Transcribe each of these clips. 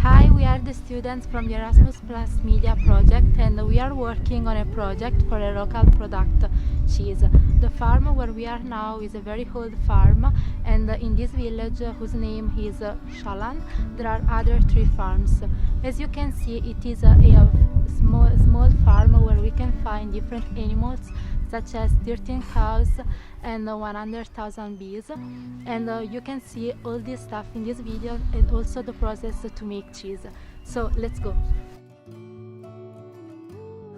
Hi, we are the students from the Erasmus Media project, and we are working on a project for a local product, cheese. The farm where we are now is a very old farm, and in this village, whose name is Shalan, there are other 3 farms. As you can see, it is a small farm where we can find different animals such as 13 cows and 100,000 bees, and you can see all this stuff in this video and also the process to make cheese. So let's go.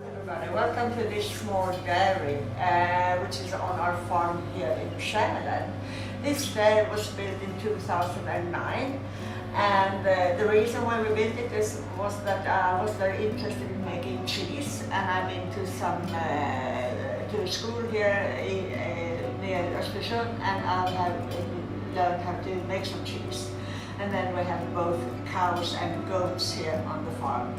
Everybody, welcome to this small dairy which is on our farm here in Östersund. This dairy was built in 2009, and the reason why we built it was that I was very interested in making cheese, and I've been to a school here near Östersund, and I have learned how to make some cheese. And then we have both cows and goats here on the farm.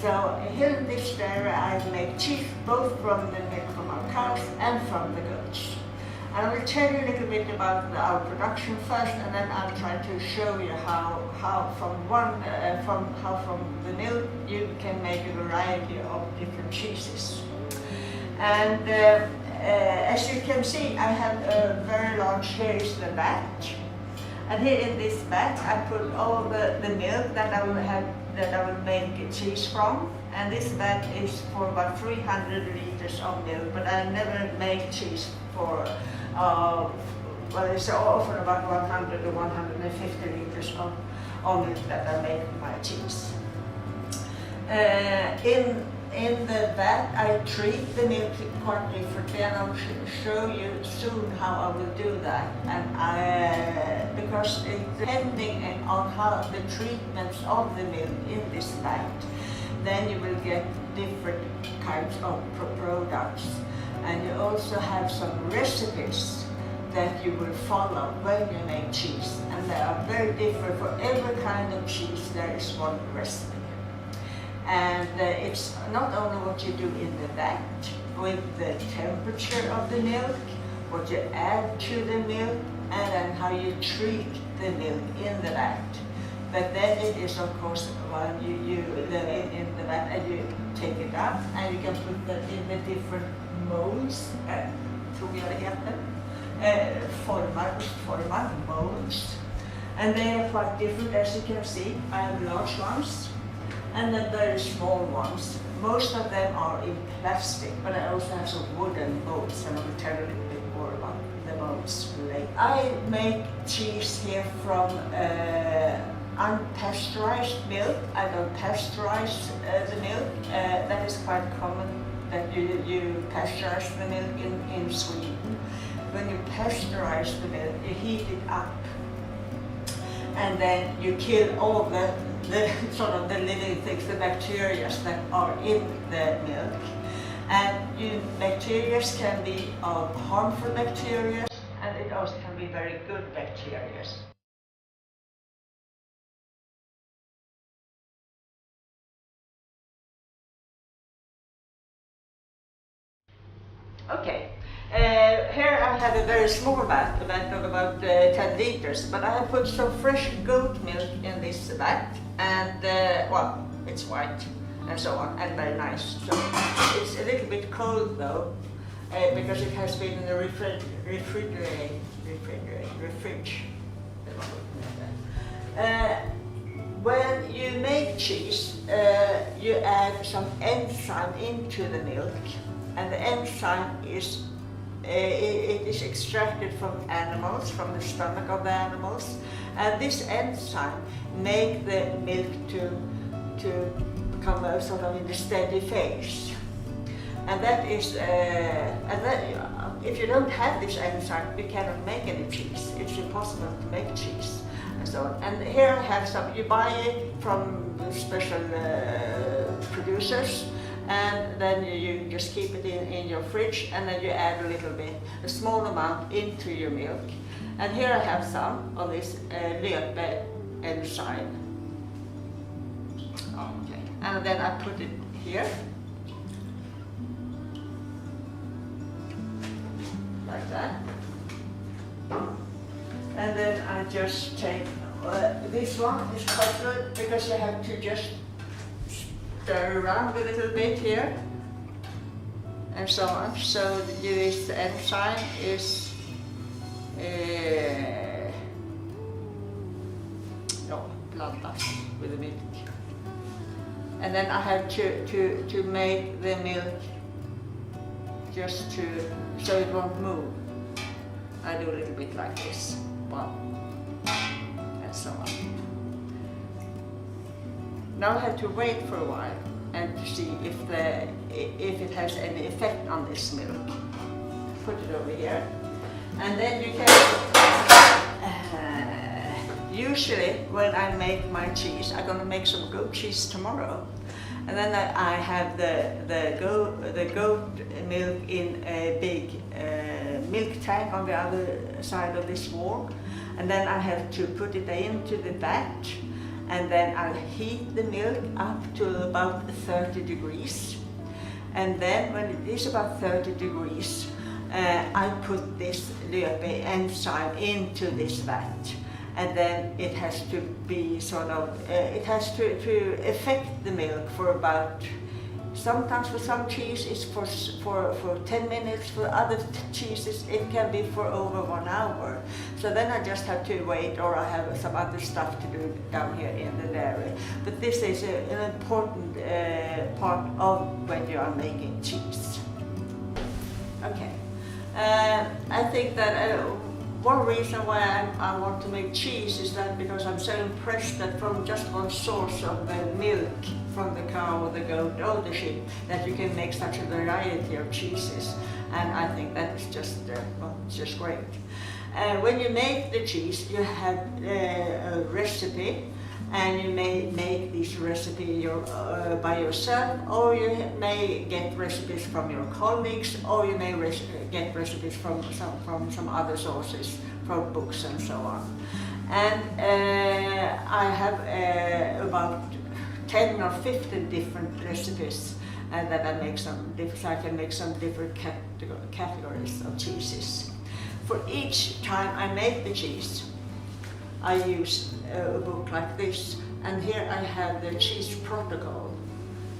So here in this dairy I make cheese both from the milk from our cows and from the goats. And I will tell you a little bit about our production first, and then I'll try to show you how from the milk you can make a variety of different cheeses. And as you can see, I have a very large, here is the vat. And here in this vat I put all the milk that I will make cheese from. And this vat is for about 300 liters of milk, but I never make cheese for, well, it's often about 100 to 150 liters of milk that I make my cheese. In the vat I treat the milk quite differently, and I'll show you soon how I will do that. And because depending on how the treatments of the milk in this vat, then you will get different kinds of products. And you also have some recipes that you will follow when you make cheese. And they are very different. For every kind of cheese there is one recipe. And it's not only what you do in the vat, with the temperature of the milk, what you add to the milk, and then how you treat the milk in the vat. But then it is, of course, while you in the vat and you take it up and you can put that in the different molds, format molds. And they are quite different, as you can see. I have large ones and then very small ones. Most of them are in plastic, but I also have some wooden molds, and I will tell you a little bit more about the molds later. I make cheese here from unpasteurized milk. I don't pasteurize the milk. That is quite common that you pasteurize the milk in Sweden. When you pasteurize the milk, you heat it up, and then you kill all the sort of the living things, the bacteria that are in the milk. And bacteria can be harmful bacteria, and it also can be very good bacteria. Okay. Here I have a very small vat of about 10 liters, but I have put some fresh goat milk in this vat, and well, it's white and so on, and very nice. So it's a little bit cold though, because it has been in the fridge. When you make cheese, you add some enzyme into the milk, and the enzyme is it is extracted from animals, from the stomach of the animals, and this enzyme makes the milk to become sort of in the steady phase. And that is, if you don't have this enzyme, you cannot make any cheese. It's impossible to make cheese, and so on. And here I have some. You buy it from special producers. And then you just keep it in your fridge, and then you add a small amount into your milk. And here I have some of this löpe enzyme. Okay. And then I put it here, like that. And then I just take this one is quite good because you have to just stir around a little bit here and so on. So this enzyme is blandas with the milk. And then I have to make the milk just so it won't move. I do a little bit like this, and so on. Now I have to wait for a while and to see if it has any effect on this milk. Put it over here, and then you can. Usually, when I make my cheese, I'm gonna make some goat cheese tomorrow, and then I have the goat milk in a big milk tank on the other side of this wall, and then I have to put it into the vat, and then I'll heat the milk up to about 30 degrees, and then when it is about 30 degrees, I put this enzyme into this vat. And then it has to be sort of, it has to affect the milk for about, sometimes for some cheese it's for 10 minutes, for other cheeses it can be for over 1 hour. So then I just have to wait, or I have some other stuff to do down here in the dairy. But this is an important part of when you are making cheese. Okay, I think that one reason why I want to make cheese is that because I'm so impressed that from just one source of the milk from the cow or the goat or the sheep that you can make such a variety of cheeses, and I think that is just just great. When you make the cheese, you have a recipe, and you may make this recipe by yourself, or you may get recipes from your colleagues, or you may get recipes from some other sources, from books and so on. And I have about 10 or 15 different recipes that I make so I can make some different categories of cheeses. For each time I make the cheese, I use a book like this, and here I have the cheese protocol.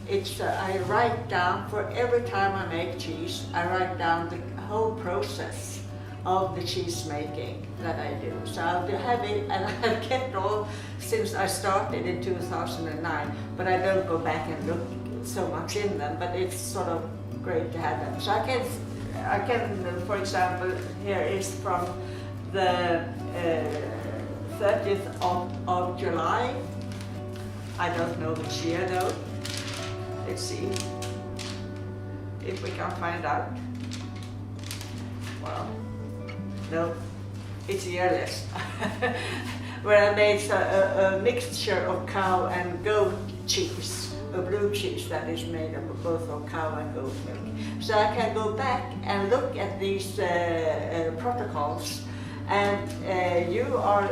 It's I write down, for every time I make cheese, I write down the whole process of the cheese making that I do. So I'll have it, and I've kept all since I started in 2009, but I don't go back and look so much in them, but it's sort of great to have them. So I can, for example, here is from the 30th of July. I don't know which year though. Let's see if we can find out. Well, no, it's yearless. Where I made a mixture of cow and goat cheese, a blue cheese that is made of both of cow and goat milk. So I can go back and look at these protocols, and you are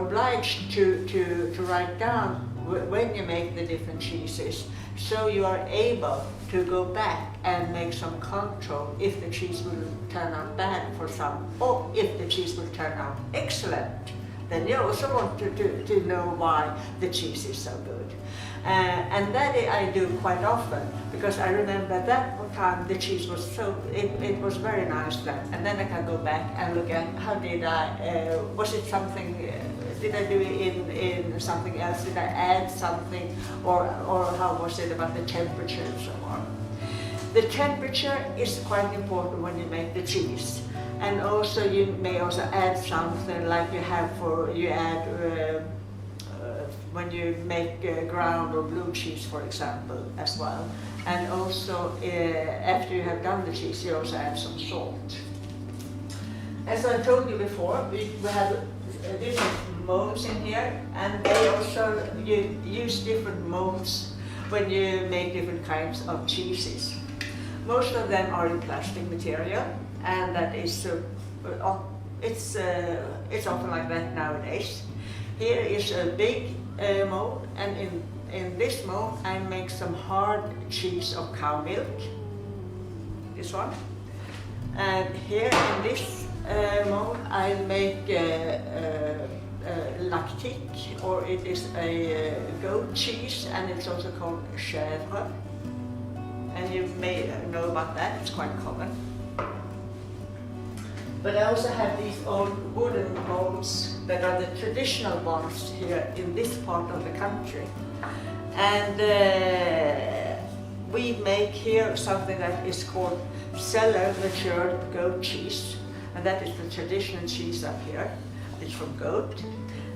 obliged to write down when you make the different cheeses, so you are able to go back and make some control if the cheese will turn out bad for some, or if the cheese will turn out excellent. Then you also want to know why the cheese is so good. And that I do quite often, because I remember that time the cheese was it was very nice then. And then I can go back and look at how did was it something, did I do it in something else, did I add something, or how was it about the temperature and so on. The temperature is quite important when you make the cheese. And also you may also add something like you add when you make ground or blue cheese, for example, as well. And also after you have done the cheese, you also add some salt. As I told you before, we have different molds in here, and they also use different molds when you make different kinds of cheeses. Most of them are in plastic material, and that is it's often like that nowadays. Here is a big mold, and in this mold I make some hard cheese of cow milk, this one. And here in this mold I make lactique, or it is a goat cheese, and it's also called chèvre. And you may know about that, it's quite common. But I also have these old wooden molds that are the traditional ones here in this part of the country. And we make here something that is called cellar matured goat cheese. And that is the traditional cheese up here. It's from goat.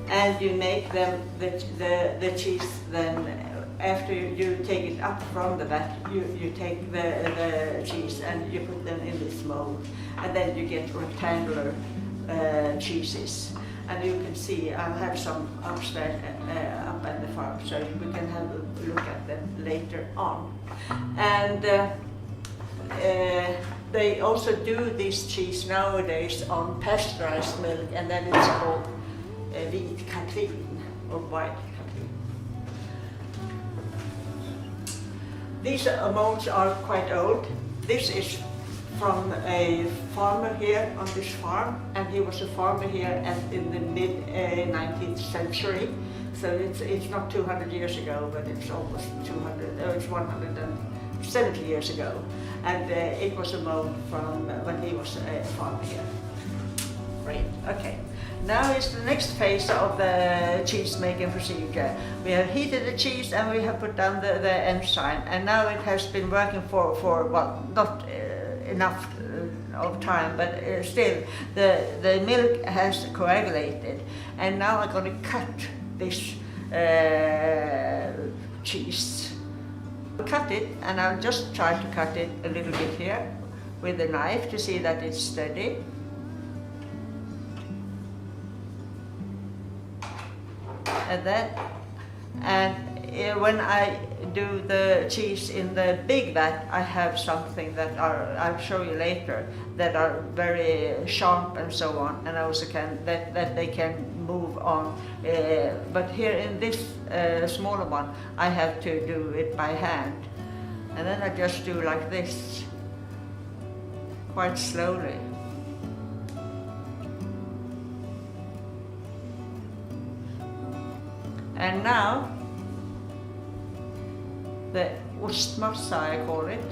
And you make them, the cheese then, after you take it up from the vat, you take the cheese and you put them in this mold. And then you get rectangular cheeses. And you can see, I'll have some upstairs up at the farm, so we can have a look at them later on. And they also do this cheese nowadays on pasteurized milk, and then it's called hvit Katlin, or white Katlin. These molds are quite old. This is from a farmer here on this farm, and he was a farmer here in the mid 19th century. So it's not 200 years ago, but it's almost 170 years ago. And it was a mold from when he was a farmer here. Great, okay. Now is the next phase of the cheese making procedure. We have heated the cheese and we have put down the enzyme, and now it has been working for well, not enough of time, but still the milk has coagulated, and now I'm going to cut this cheese. Cut it, and I'll just try to cut it a little bit here with a knife to see that it's steady. And when I do the cheese in the big vat, I have something that I'll show you later, that are very sharp and so on, and also that they can move on. But here in this smaller one, I have to do it by hand, and then I just do like this, quite slowly. And now, the ostmassa, I call it,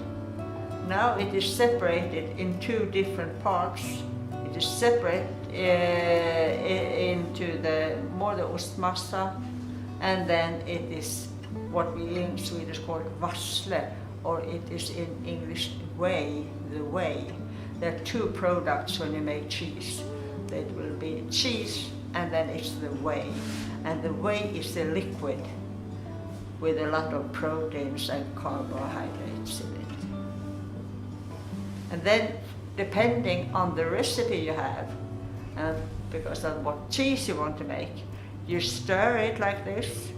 now it is separated in two different parts. It is separate into the ostmassa, and then it is what we in Swedish call vassle, or it is in English whey, the whey. There are two products when you make cheese. It will be cheese, and then it's the whey. And the whey is the liquid with a lot of proteins and carbohydrates in it. And then, depending on the recipe you have, and because of what cheese you want to make, you stir it like this.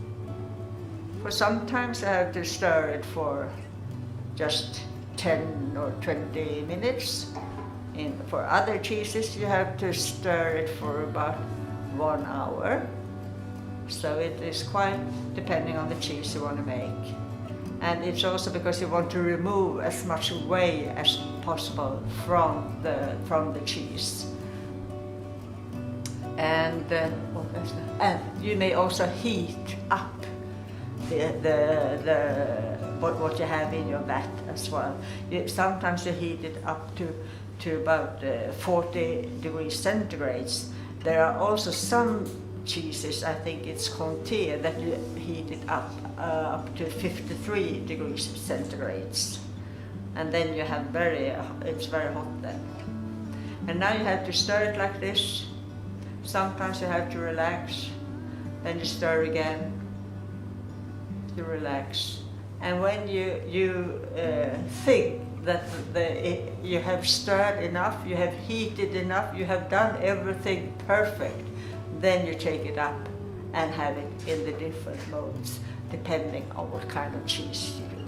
For sometimes I have to stir it for just 10 or 20 minutes. For other cheeses, you have to stir it for about 1 hour. So it is quite depending on the cheese you want to make. And it's also because you want to remove as much whey as possible from the cheese. And you may also heat up what you have in your vat as well. Sometimes you heat it up to about 40 degrees centigrades. There are also some cheeses, I think it's Comté, that you heat it up to 53 degrees centigrades. And then you have it's very hot then. And now you have to stir it like this. Sometimes you have to relax, then you stir again to relax. And when you think that you have stirred enough, you have heated enough, you have done everything perfect, then you take it up and have it in the different molds, depending on what kind of cheese you do.